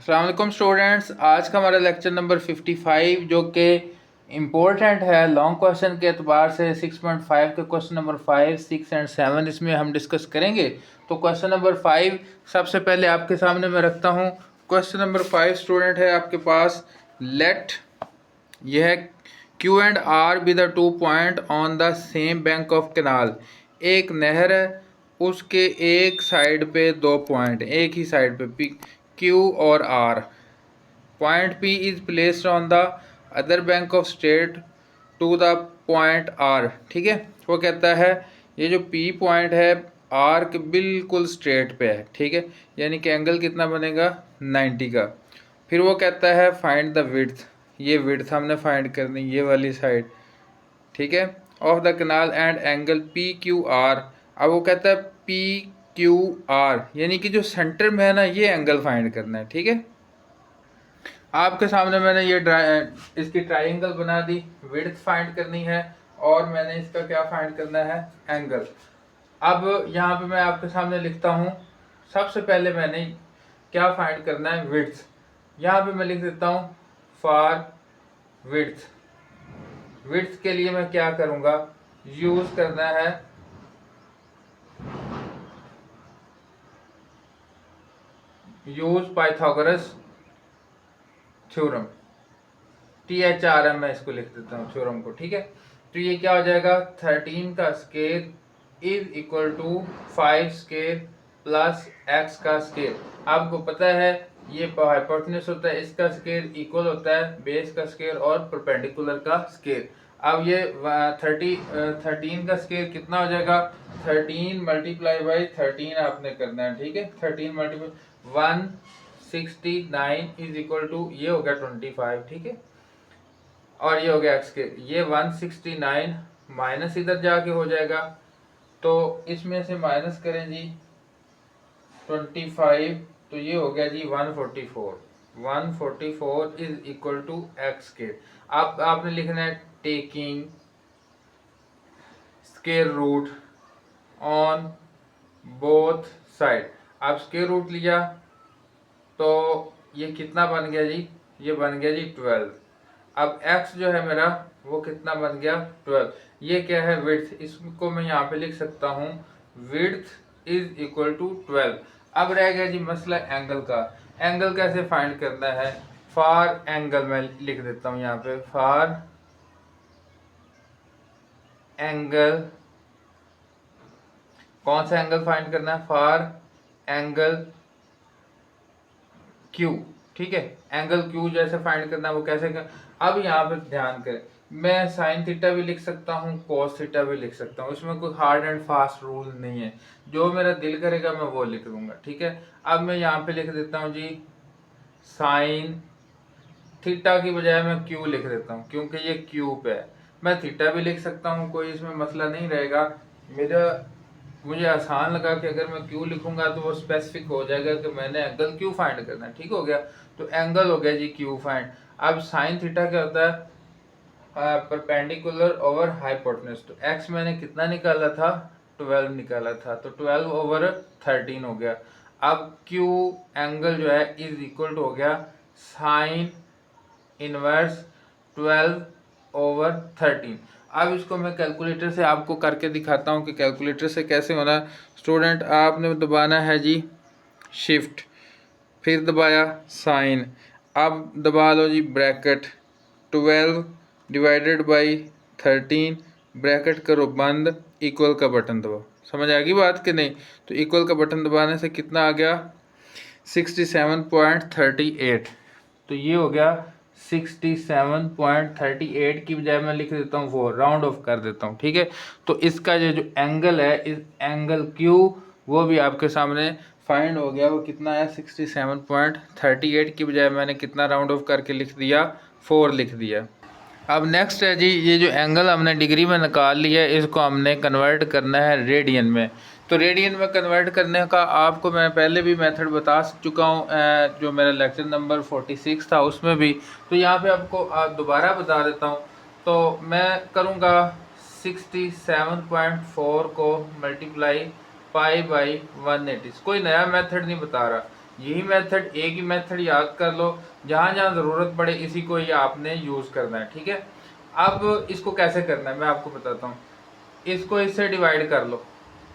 अस्सलाम वालेकुम स्टूडेंट्स, आज का हमारा लेक्चर नंबर 55 जो कि इम्पोर्टेंट है लॉन्ग क्वेश्चन के अतबार से 6.5 के क्वेश्चन नंबर 5, 6 एंड 7 इसमें हम डिस्कस करेंगे। तो क्वेश्चन नंबर 5 सबसे पहले आपके सामने मैं रखता हूँ। क्वेश्चन नंबर 5 स्टूडेंट है आपके पास, लेट यह Q and R be the 2 point on the same bank of canal. एक नहर है, उसके एक साइड पे दो पॉइंट, एक ही साइड पे क्यू और R. Point P is placed on the other bank of strait to the point R. ठीक है, वो कहता है ये जो पी पॉइंट है आर के बिल्कुल स्ट्रेट पे है। ठीक है, यानी कि एंगल कितना बनेगा 90 का। फिर वो कहता है फाइंड द विड्थ, ये विड्थ हमने फाइंड करनी, ये वाली साइड। ठीक है, of the canal and angle P Q R. अब वो कहता है पी क्यू आर यानी कि जो सेंटर में है ना, ये एंगल फाइंड करना है। ठीक है, आपके सामने मैंने ये इसकी ट्राइंगल बना दी, विड्थ फाइंड करनी है और मैंने इसका क्या फाइंड करना है, एंगल। अब यहाँ पे मैं आपके सामने लिखता हूँ, सबसे पहले मैंने क्या फाइंड करना है, विड्थ। यहाँ पे मैं लिख देता हूँ फॉर विड्थ। विड्थ के लिए मैं क्या करूँगा, यूज करना है यूज पाइथागोरस थ्योरम, THRM मैं इसको लिख देता हूँ थ्योरम को। ठीक है, तो ये क्या हो जाएगा, 13 का scale is equal to 5 scale plus x का स्केल। आपको पता है ये हाइपोटेन्यूज होता है, इसका स्केल इक्वल होता है बेस का स्केल और परपेंडिकुलर का स्केल। अब ये 13 का स्केल कितना हो जाएगा, 13 मल्टीप्लाई बाई 13 आपने करना है। ठीक है, 13 मल्टीप्लाई 169 इज इक्वल टू, ये हो गया 25। ठीक है, और ये हो गया x के, ये 169 माइनस इधर जाके हो जाएगा, तो इसमें से माइनस करें जी 25, तो ये हो गया जी 144। 144 इज इक्वल टू x के। आप आपने लिखना है taking square root on both side. आप स्क्वायर रूट लिया तो ये कितना बन गया जी, ये बन गया जी 12। अब x जो है मेरा वो कितना बन गया 12। ये क्या है, विड्थ। इसको मैं यहाँ पे लिख सकता हूँ विड्थ इज इक्वल टू 12। अब रह गया जी मसला एंगल का। एंगल कैसे फाइंड करना है, फॉर एंगल मैं लिख देता हूँ यहाँ पे, फॉर एंगल। कौन सा एंगल फाइंड करना है, फॉर एंगल क्यू। ठीक है, एंगल क्यू जैसे फाइंड करना है वो कैसे कर। अब यहाँ पे ध्यान करें, मैं साइन थीटा भी लिख सकता हूँ, कोस थीटा भी लिख सकता हूँ, इसमें कोई हार्ड एंड फास्ट रूल नहीं है, जो मेरा दिल करेगा मैं वो लिख दूंगा। ठीक है, अब मैं यहाँ पे लिख देता हूँ जी साइन थीटा की बजाय मैं क्यू लिख देता हूँ, क्योंकि ये क्यू पे है। मैं थीटा भी लिख सकता हूँ, कोई इसमें मसला नहीं रहेगा। मुझे आसान लगा कि अगर मैं क्यू लिखूंगा तो वो स्पेसिफिक हो जाएगा कि मैंने एंगल क्यू फाइंड करना है। ठीक हो गया, तो एंगल हो गया जी क्यू फाइंड। अब साइन थीटा क्या होता है, परपेंडिकुलर ओवर हाइपोटेन्यूज। तो एक्स मैंने कितना निकाला था, 12 निकाला था, तो 12 ओवर 13 हो गया। अब क्यू एंगल जो है इज इक्वल टू हो गया साइन इनवर्स 12 ओवर 13। अब इसको मैं कैलकुलेटर से आपको करके दिखाता हूँ कि कैलकुलेटर से कैसे होना। स्टूडेंट आपने दबाना है जी शिफ्ट, फिर दबाया साइन, अब दबा लो जी ब्रैकेट, 12 डिवाइडेड बाई 13, ब्रैकेट करो बंद, इक्वल का बटन दबाओ। समझ आ गई बात कि नहीं? तो इक्वल का बटन दबाने से कितना आ गया 67.38। तो ये हो गया 67.38 की बजाय मैं लिख देता हूँ वो, राउंड ऑफ कर देता हूँ। ठीक है, तो इसका जो एंगल है, इस एंगल क्यू वो भी आपके सामने फाइंड हो गया। वो कितना है 67.38 की बजाय मैंने कितना राउंड ऑफ करके लिख दिया, 4 लिख दिया। अब नेक्स्ट है जी, ये जो एंगल हमने डिग्री में निकाल लिया है, इसको हमने कन्वर्ट करना है रेडियन में। तो रेडियन में कन्वर्ट करने का आपको मैं पहले भी मेथड बता चुका हूँ, जो मेरा लेक्चर नंबर 46 था उसमें भी। तो यहाँ पे आपको दोबारा बता देता हूँ। तो मैं करूँगा 67.4 को मल्टीप्लाई पाई बाई 180। कोई नया मेथड नहीं बता रहा, यही मेथड, एक ही मेथड याद कर लो, जहाँ जहाँ ज़रूरत पड़े इसी को ही आपने यूज़ करना है, ठीक है। अब इसको कैसे करना है मैं आपको बताता हूँ। इसको इससे डिवाइड कर लो,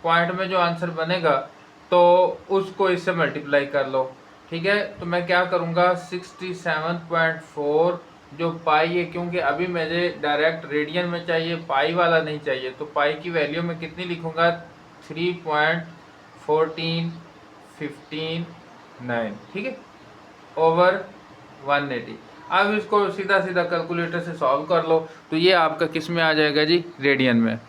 पॉइंट में जो आंसर बनेगा तो उसको इससे मल्टीप्लाई कर लो, ठीक है। तो मैं क्या करूँगा 67.4 जो पाई है, क्योंकि अभी मुझे डायरेक्ट रेडियन में चाहिए, पाई वाला नहीं चाहिए, तो पाई की वैल्यू में कितनी लिखूँगा 3.14159, ठीक है, ओवर 180। अब इसको सीधा सीधा कैलकुलेटर से सॉल्व कर लो, तो ये आपका किस में आ जाएगा जी, रेडियन में।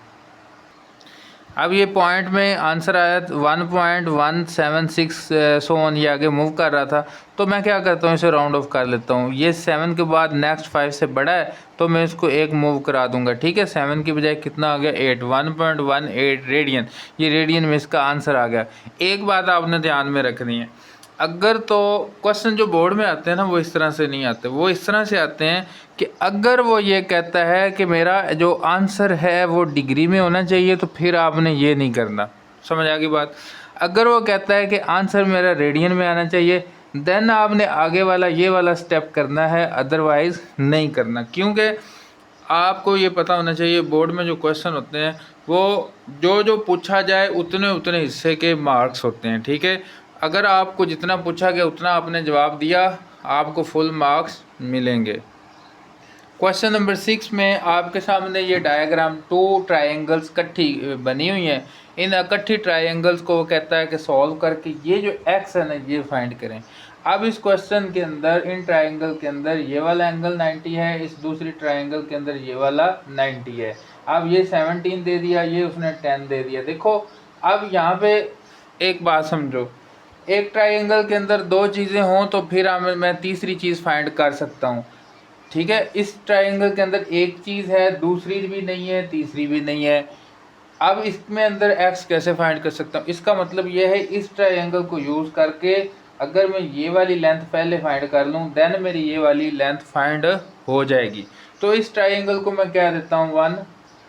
अब ये पॉइंट में आंसर आया 1.176 सोन, ये आगे मूव कर रहा था, तो मैं क्या करता हूँ इसे राउंड ऑफ कर लेता हूँ। ये 7 के बाद नेक्स्ट 5 से बड़ा है तो मैं इसको एक मूव करा दूंगा, ठीक है। 7 की बजाय कितना आ गया 8, 1.18 रेडियन, ये रेडियन में इसका आंसर आ गया। एक बात आपने ध्यान में रखनी है, अगर तो क्वेश्चन जो बोर्ड में आते हैं ना वो इस तरह से नहीं आते, वो इस तरह से आते हैं कि अगर वो ये कहता है कि मेरा जो आंसर है वो डिग्री में होना चाहिए तो फिर आपने ये नहीं करना, समझ आ गई बात। अगर वो कहता है कि आंसर मेरा रेडियन में आना चाहिए देन आपने आगे वाला ये वाला स्टेप करना है, अदरवाइज़ नहीं करना। क्योंकि आपको ये पता होना चाहिए बोर्ड में जो क्वेश्चन होते हैं वो जो जो पूछा जाए उतने उतने हिस्से के मार्क्स होते हैं, ठीक है। अगर आपको जितना पूछा गया उतना आपने जवाब दिया, आपको फुल मार्क्स मिलेंगे। क्वेश्चन नंबर 6 में आपके सामने ये डायग्राम 2 ट्रायंगल्स इकट्ठी बनी हुई हैं। इन इकट्ठी ट्रायंगल्स को वो कहता है कि सॉल्व करके ये जो एक्स है ना ये फाइंड करें। अब इस क्वेश्चन के अंदर इन ट्रायंगल के अंदर ये वाला एंगल 90 है, इस दूसरी ट्रायंगल के अंदर ये वाला 90 है। अब ये 17 दे दिया, ये उसने 10 दे दिया। देखो अब यहाँ पे एक बात समझो, एक ट्रायंगल के अंदर दो चीज़ें हों तो फिर मैं तीसरी चीज़ फाइंड कर सकता हूँ, ठीक है। इस ट्रायंगल के अंदर एक चीज़ है, दूसरी भी नहीं है, तीसरी भी नहीं है। अब इसमें अंदर x कैसे फाइंड कर सकता हूँ, इसका मतलब ये है इस ट्रायंगल को यूज़ करके अगर मैं ये वाली लेंथ पहले फाइंड कर लूँ देन मेरी ये वाली लेंथ फाइंड हो जाएगी। तो इस ट्रायंगल को मैं क्या देता हूँ 1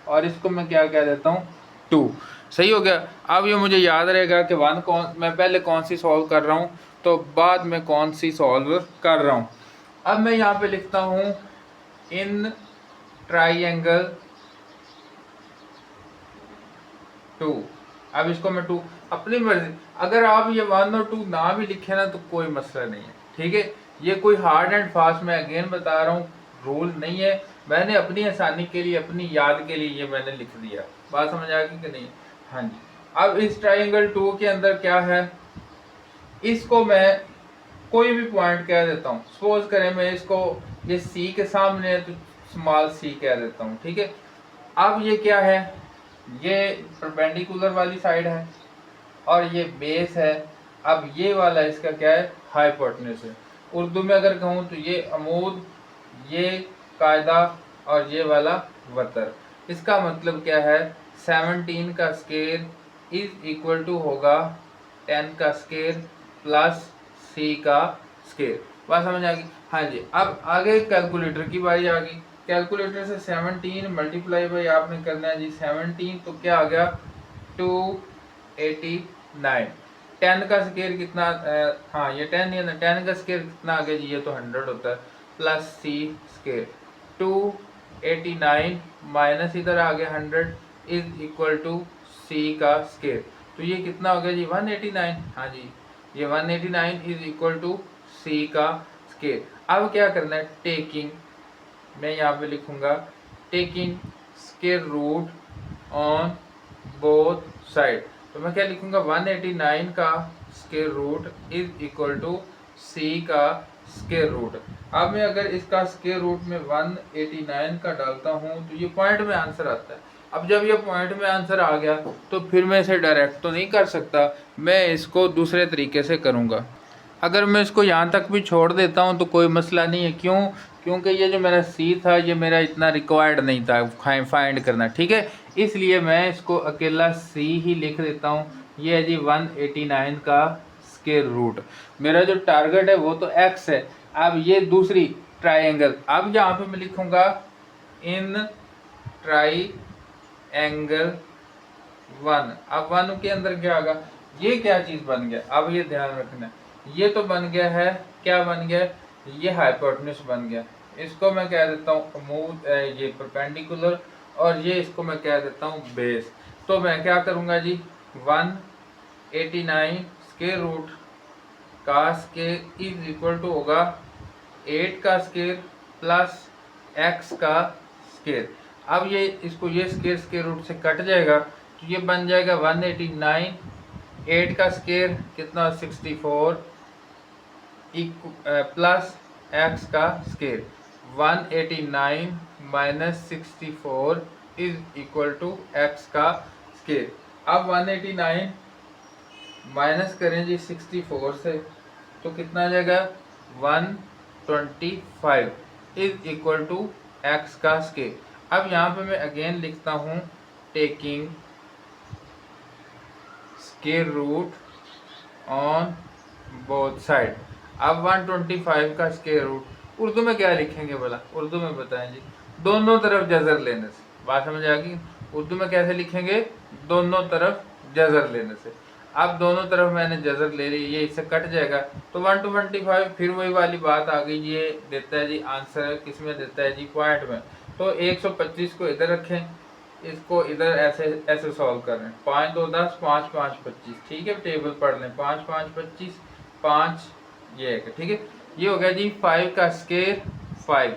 और इसको मैं क्या देता हूँ 2, सही हो गया। अब ये मुझे याद रहेगा कि 1 कौन, मैं पहले कौन सी सॉल्व कर रहा हूँ तो बाद में कौन सी सॉल्व कर रहा हूँ। अब मैं यहाँ पे लिखता हूँ इन ट्राइएंगल 2। अब इसको मैं 2 अपनी मर्जी, अगर आप ये 1 और 2 ना भी लिखे ना तो कोई मसला नहीं है, ठीक है। ये कोई हार्ड एंड फास्ट मैं अगेन बता रहा हूँ रूल नहीं है, मैंने अपनी आसानी के लिए अपनी याद के लिए ये मैंने लिख दिया। बात समझ आ गई कि नहीं? हाँ जी। अब इस ट्राइएंगल 2 के अंदर क्या है, इसको मैं कोई भी पॉइंट कह देता हूँ। सपोज करें मैं इसको, ये सी के सामने है तो स्मॉल सी कह देता हूँ, ठीक है। अब ये क्या है, ये परपेंडिकुलर वाली साइड है और ये बेस है। अब ये वाला इसका क्या है, हाइपोटेन्यूज है। उर्दू में अगर कहूँ तो ये अमूद, ये कायदा और ये वाला वतर। इसका मतलब क्या है, 17 का स्केयर इज इक्वल टू होगा 10 का स्केयर प्लस सी का स्केयर। बात समझ आ गई? हाँ जी। अब आगे कैलकुलेटर की बारी आ गई। कैलकुलेटर से 17 मल्टीप्लाई बाई आपने करना है जी 17, तो क्या आ गया 289। 10 का स्केयर कितना, हाँ ये 10 नहीं है ना, 10 का स्केयर कितना आ गया जी, ये तो 100 होता है, प्लस सी स्केयर 289 माइनस इधर आ गया 100 इज इक्वल टू सी का स्केयर। तो ये कितना हो गया जी 189। हाँ जी, ये 189 इज इक्वल टू सी का स्केयर। अब क्या करना है, टेकिंग, मैं यहाँ पे लिखूंगा taking square root on both side. तो मैं क्या लिखूंगा 189 का square root is equal to C का स्केयर रूट। अब मैं अगर इसका स्केयर रूट में 189 का डालता हूँ तो ये पॉइंट में आंसर आता है। अब जब ये पॉइंट में आंसर आ गया तो फिर मैं इसे डायरेक्ट तो नहीं कर सकता, मैं इसको दूसरे तरीके से करूँगा। अगर मैं इसको यहाँ तक भी छोड़ देता हूँ तो कोई मसला नहीं है, क्यों? क्योंकि ये जो मेरा सी था ये मेरा इतना रिक्वायर्ड नहीं था फाइंड करना, ठीक है। इसलिए मैं इसको अकेला सी ही लिख देता हूँ। ये है जी 189 का स्केयर रूट। मेरा जो टारगेट है वो तो एक्स है। अब ये दूसरी ट्राइएंगल, अब यहाँ पे मैं लिखूँगा इन ट्राइएंगल 1। अब 1 के अंदर क्या होगा, ये क्या चीज़ बन गया, अब ये ध्यान रखना है, ये तो बन गया है, क्या बन गया, ये हाइपोटेन्यूज बन गया। इसको मैं कह देता हूँ मूव ये परपेंडिकुलर, और ये इसको मैं कह देता हूँ बेस। तो मैं क्या करूँगा जी, 189 स्क्वायर रूट का स्क्वायर इज इक्वल टू होगा 8 का स्क्वायर प्लस x का स्क्वायर। अब ये इसको ये स्क्वायर रूट से कट जाएगा, तो ये बन जाएगा 189, 8 का स्क्वायर कितना 64 प्लस x का square. 189 minus 64 is equal to x का स्क्वायर। अब 189 माइनस करें जी 64 से, तो कितना आ जाएगा 125 इज इक्वल टू x का स्क्वायर। अब यहाँ पे मैं अगेन लिखता हूँ taking square root on both side. अब 125 का स्क्वायर रूट उर्दू में क्या लिखेंगे भला, उर्दू में बताएं जी, दोनों तरफ जजर लेने से। बात समझ आ गई, उर्दू में कैसे लिखेंगे, दोनों तरफ जजर लेने से। अब दोनों तरफ मैंने जजर ले ली, ये इससे कट जाएगा, तो 125 फिर वही वाली बात आ गई, ये देता है जी आंसर किस में देता है जी, पॉइंट में। तो 125 को इधर रखें, इसको इधर ऐसे ऐसे सॉल्व कर रहे हैं, 5 2 10, 5 5 25, ठीक है, टेबल पढ़ लें, 5 5 25, 5 ये है, ठीक है। ये हो गया जी 5 का स्क्वायर 5।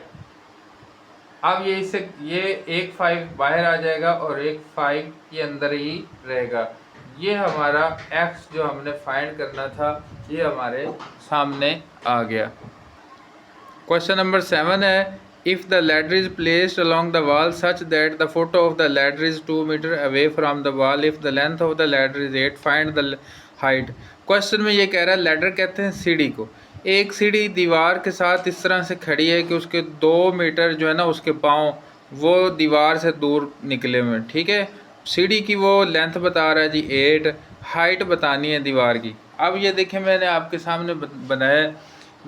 अब ये इससे ये एक 5 बाहर आ जाएगा और एक 5 ये अंदर ही रहेगा। ये हमारा x जो हमने फाइंड करना था ये हमारे सामने आ गया। क्वेश्चन नंबर 7 है, if the ladder is placed along the wall such that the foot of the ladder is 2 metre away from the wall, if the length of the ladder is 8 find the height. Question में ये कह रहा है, ladder कहते हैं सीढ़ी को, एक सीढ़ी दीवार के साथ इस तरह से खड़ी है कि उसके 2 मीटर जो है ना उसके पाँव वो दीवार से दूर निकले हुए, ठीक है। सीढ़ी की वो लेंथ बता रहा है जी 8, हाइट बतानी है दीवार की। अब ये देखें मैंने आपके सामने बनाया,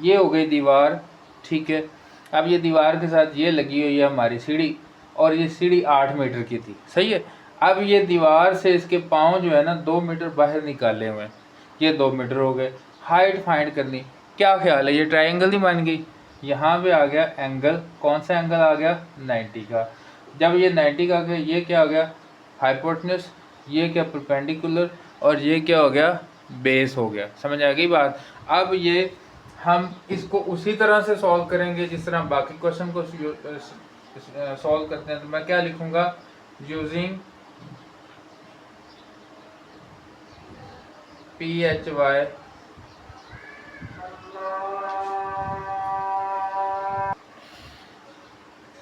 ये हो गई दीवार, ठीक है। अब ये दीवार के साथ ये लगी हुई है हमारी सीढ़ी, और ये सीढ़ी 8 मीटर की थी, सही है। अब ये दीवार से इसके पाँव जो है ना 2 मीटर बाहर निकाले हुए हैं, ये 2 मीटर हो गए। हाइट फाइंड करनी, क्या ख्याल है, ये ट्रायंगल नहीं बन गई, यहाँ पे आ गया एंगल, कौन सा एंगल आ गया 90 का। जब ये 90 का आ गया, ये क्या आ गया हाइपोटेन्यूज, ये क्या परपेंडिकुलर, और ये क्या हो गया बेस हो गया। समझ आ गई बात। अब ये हम इसको उसी तरह से सॉल्व करेंगे जिस तरह बाकी क्वेश्चन को सॉल्व करते हैं। तो मैं क्या लिखूंगा, using PHY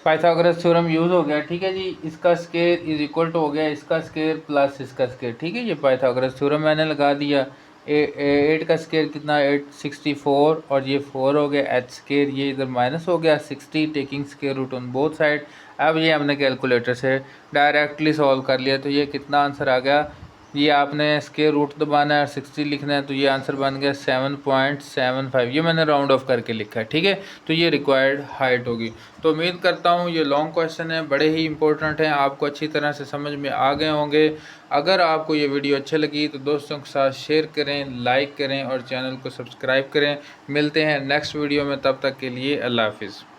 Pythagoras theorem use हो गया, ठीक है जी। इसका स्क्वायर इज इक्वल टू हो गया इसका स्क्वायर प्लस इसका स्क्वायर, ठीक है। ये पाइथागोरस थ्योरम मैंने लगा दिया। 8 का स्क्वायर कितना 864, और ये 4 हो गया, h स्क्वायर ये इधर माइनस हो गया 60, taking square root on both side. अब ये हमने कैलकुलेटर से डायरेक्टली सॉल्व कर लिया, तो ये कितना आंसर आ गया, ये आपने स्क्वायर रूट दबाना है 60 लिखना है, तो ये आंसर बन गया 7.75। ये मैंने राउंड ऑफ करके लिखा है, ठीक है। तो ये रिक्वायर्ड हाइट होगी। तो उम्मीद करता हूँ ये लॉन्ग क्वेश्चन है, बड़े ही इंपॉर्टेंट हैं, आपको अच्छी तरह से समझ में आ गए होंगे। अगर आपको ये वीडियो अच्छी लगी तो दोस्तों के साथ शेयर करें, लाइक करें और चैनल को सब्सक्राइब करें। मिलते हैं नेक्स्ट वीडियो में, तब तक के लिए अल्लाह हाफिज़।